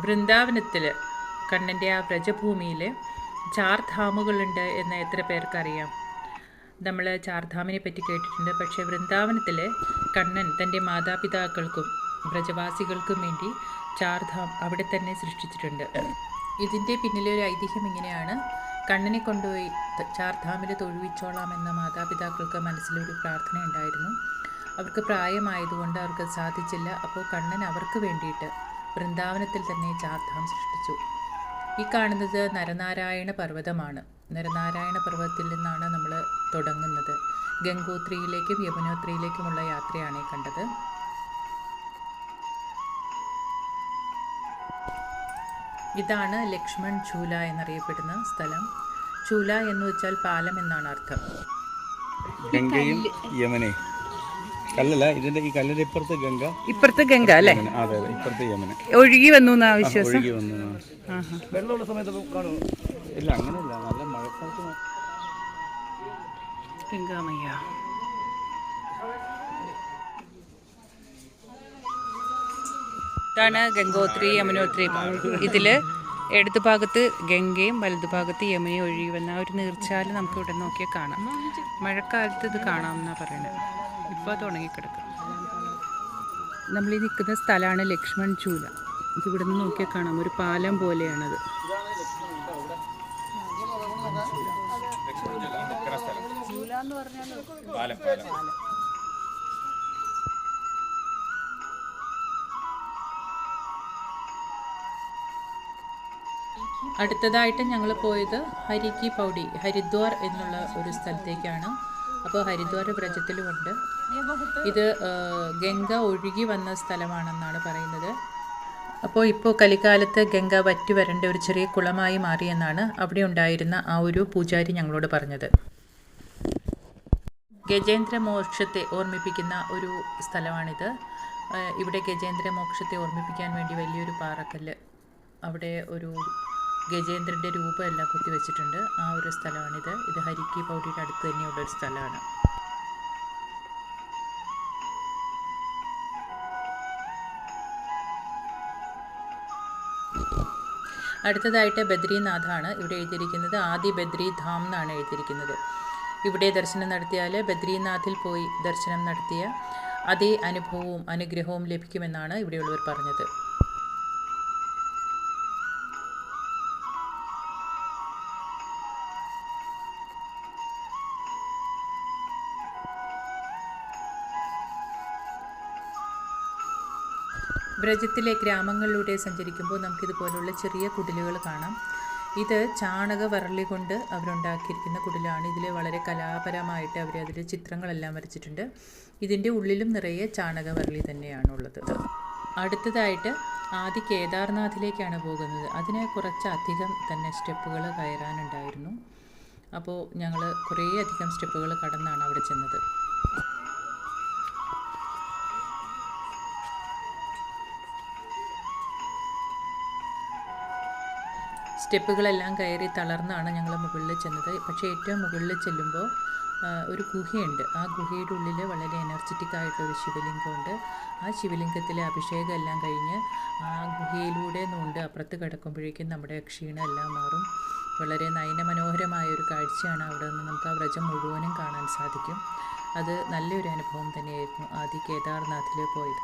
വൃന്ദാവനത്തിൽ കണ്ണൻ്റെ ആ വ്രജഭൂമിയിൽ ചാർധാമുകളുണ്ട് എന്ന് എത്ര പേർക്കറിയാം? നമ്മൾ ചാർധാമിനെ പറ്റി കേട്ടിട്ടുണ്ട്. പക്ഷേ വൃന്ദാവനത്തിൽ കണ്ണൻ തൻ്റെ മാതാപിതാക്കൾക്കും വ്രജവാസികൾക്കും വേണ്ടി ചാർധാം അവിടെ തന്നെ സൃഷ്ടിച്ചിട്ടുണ്ട്. ഇതിൻ്റെ പിന്നിലെ ഒരു ഐതിഹ്യം ഇങ്ങനെയാണ്. കണ്ണനെ കൊണ്ടുപോയി ചാർധാമിൽ തൊഴുവിച്ചോളാമെന്ന മാതാപിതാക്കൾക്ക് മനസ്സിലൊരു പ്രാർത്ഥന ഉണ്ടായിരുന്നു. അവർക്ക് പ്രായമായതുകൊണ്ട് അവർക്ക് സാധിച്ചില്ല. അപ്പോൾ കണ്ണൻ അവർക്ക് വേണ്ടിയിട്ട് വൃന്ദാവനത്തിൽ തന്നെ ചാർധാം സൃഷ്ടിച്ചു. ഈ കാണുന്നത് നരനാരായണ പർവ്വതമാണ്. നരനാരായണ പർവ്വതത്തിൽ നിന്നാണ് നമ്മൾ തുടങ്ങുന്നത്. ഗംഗോത്രിയിലേക്കും യമുനോത്രിയിലേക്കുമുള്ള യാത്രയാണ് ഈ കണ്ടത്. ഇതാണ് ലക്ഷ്മൺ ഝൂല എന്നറിയപ്പെടുന്ന സ്ഥലം. ഝൂല എന്ന് വെച്ചാൽ പാലം എന്നാണ് അർത്ഥം. ഗംഗയും യമുനയും കല്ലല്ല, ഇതിന്റെ ഈ കല്ലിന്റെ ഇപ്പുറത്ത് ഗംഗ അല്ലേ? അതെ അതെ, ഇപ്പുറത്ത് യമുന ഒഴുകി വന്നു വിശ്വാസം. ഒഴുകി വന്നു. വെള്ളമുള്ള സമയത്ത് കാണും. ഇല്ല, അങ്ങനെയല്ല, നല്ല മഴക്കാലത്ത് ഗംഗാമയ്യ. ഇതാണ് ഗംഗോത്രി യമുനോത്രി. ഇതിൽ ഇടതുഭാഗത്ത് ഗംഗയും വലതുഭാഗത്ത് യമുനയും ഒഴുകി വന്ന ഒരു നീർച്ചാൽ നമുക്ക് ഇവിടെ നോക്കിയാൽ കാണാം. മഴക്കാലത്ത് ഇത് കാണാമെന്നാണ് പറയുന്നത്. ഇപ്പോൾ അത് ഉണങ്ങിക്കിടക്കും. നമ്മൾ ഈ നിൽക്കുന്ന സ്ഥലമാണ് ലക്ഷ്മൺ ഝൂല. ഇവിടെ നിന്ന് നോക്കിയാൽ കാണാം, ഒരു പാലം പോലെയാണത്. അടുത്തതായിട്ട് ഞങ്ങൾ പോയത് ഹരിക്കി പൗഡി, ഹരിദ്വാർ എന്നുള്ള ഒരു സ്ഥലത്തേക്കാണ്. അപ്പോൾ ഹരിദ്വാർ വ്രജത്തിലുമുണ്ട്. ഇത് ഗംഗ ഒഴുകി വന്ന സ്ഥലമാണെന്നാണ് പറയുന്നത്. ഇപ്പോൾ കലിക്കാലത്ത് ഗംഗ വറ്റി വരേണ്ട ഒരു ചെറിയ കുളമായി മാറിയെന്നാണ് അവിടെ ഉണ്ടായിരുന്ന ആ ഒരു പൂജാരി ഞങ്ങളോട് പറഞ്ഞത്. ഗജേന്ദ്ര മോക്ഷത്തെ ഓർമ്മിപ്പിക്കുന്ന ഒരു സ്ഥലമാണിത്. ഇവിടെ ഗജേന്ദ്ര മോക്ഷത്തെ ഓർമ്മിപ്പിക്കാൻ വേണ്ടി വലിയൊരു പാറക്കല്ല്, അവിടെ ഒരു ഗജേന്ദ്രൻ്റെ രൂപമെല്ലാം കുത്തിവെച്ചിട്ടുണ്ട്. ആ ഒരു സ്ഥലമാണിത്. ഇത് ഹരിക്കി പൗഡിയുടെ അടുത്ത് തന്നെയുള്ളൊരു സ്ഥലമാണ്. അടുത്തതായിട്ട് ബദ്രീനാഥാണ്. ഇവിടെ എഴുതിയിരിക്കുന്നത് ആദി ബദ്രി ധാം എന്നാണ് എഴുതിയിരിക്കുന്നത്. ഇവിടെ ദർശനം നടത്തിയാൽ ബദ്രീനാഥിൽ പോയി ദർശനം നടത്തിയ അതേ അനുഭവവും അനുഗ്രഹവും ലഭിക്കുമെന്നാണ് ഇവിടെയുള്ളവർ പറഞ്ഞത്. വ്രജത്തിലെ ഗ്രാമങ്ങളിലൂടെ സഞ്ചരിക്കുമ്പോൾ നമുക്കിതുപോലുള്ള ചെറിയ കുടിലുകൾ കാണാം. ഇത് ചാണകവറളി കൊണ്ട് അവരുണ്ടാക്കിയിരിക്കുന്ന കുടിലാണ്. ഇതിൽ വളരെ കലാപരമായിട്ട് അതിൽ ചിത്രങ്ങളെല്ലാം വരച്ചിട്ടുണ്ട്. ഇതിൻ്റെ ഉള്ളിലും നിറയെ ചാണകവറളി തന്നെയാണുള്ളത്. അടുത്തതായിട്ട് ആദി കേദാർനാഥിലേക്കാണ് പോകുന്നത്. അതിന് കുറച്ചധികം തന്നെ സ്റ്റെപ്പുകൾ കയറാനുണ്ടായിരുന്നു. അപ്പോൾ ഞങ്ങൾ കുറേയധികം സ്റ്റെപ്പുകൾ കടന്നാണ് അവിടെ ചെന്നത്. സ്റ്റെപ്പുകളെല്ലാം കയറി തളർന്നാണ് ഞങ്ങൾ മുകളിൽ ചെന്നത്. പക്ഷേ ഏറ്റവും മുകളിൽ ചെല്ലുമ്പോൾ ഒരു ഗുഹയുണ്ട്. ആ ഗുഹയുടെ ഉള്ളിൽ വളരെ എനർജറ്റിക് ആയിട്ടൊരു ശിവലിംഗമുണ്ട്. ആ ശിവലിംഗത്തിലെ അഭിഷേകം എല്ലാം കഴിഞ്ഞ് ആ ഗുഹയിലൂടെ നോണ്ട് അപ്പുറത്ത് കിടക്കുമ്പോഴേക്കും നമ്മുടെ ക്ഷീണം എല്ലാം മാറും. വളരെ നയനമനോഹരമായ ഒരു കാഴ്ചയാണ്. അവിടെ നിന്ന് നമുക്ക് ആ വ്രജം മുഴുവനും കാണാൻ സാധിക്കും. അത് നല്ലൊരു അനുഭവം തന്നെയായിരുന്നു ആദി കേദാർനാഥിൽ പോയത്.